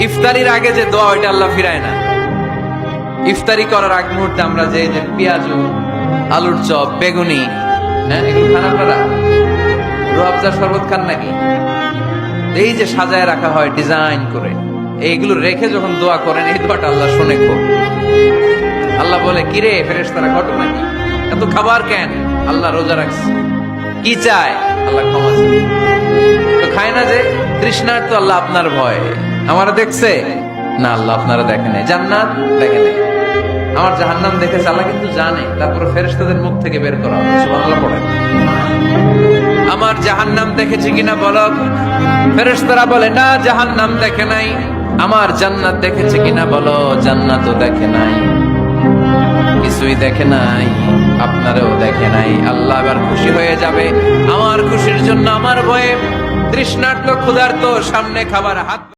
ইফতারির আগে যে দোয়া ওইটা আল্লাহ ফিরায় না। ইফতারি করার আগ মুহূর্তে আমরা যে পেঁয়াজু, আলুর চপ, বেগুনি, হ্যাঁ এগুলো খান আপনারা? রুয়াবজার শরবত খান নাকি? এই যে সাজায় রাখা হয় ডিজাইন করে, এইগুলো রেখে যখন দোয়া করেন, এই দোয়াটা আল্লাহ শুনে খুব। আল্লাহ বলে, কিরে ফেরেশতারা ঘটনা কি, এত খাবার কেন? আল্লাহ রোজা রাখছে, কি চায়? আল্লাহ ক্ষমা চায়। তো খায় না যে তৃষ্ণার, তো আল্লাহ আপনার ভয়। আমারা দেখছে না, আল্লাহ আপনারা দেখেন। জান্নাত দেখেন, আমার জাহান্নাম দেখেছে আল্লাহ কিন্তু জানে। তারপরে ফেরেশতাদের মুখ থেকে বের করা হবে। সুবহানাল্লাহ পড়েন। আমার জাহান্নাম দেখেছি কিনা বলো? ফেরেশতারা বলে না, জাহান্নাম দেখে নাই। আমার জান্নাত দেখেছে কিনা বলো? জান্নাতও দেখে নাই, কিছুই দেখে নাই, আপনারও দেখে নাই। আল্লাহ এবার খুশি হয়ে যাবে। আমার খুশির জন্য আমার ভয়ে তৃষ্ণার্ত ক্ষুধার্ত সামনে খাবার হাত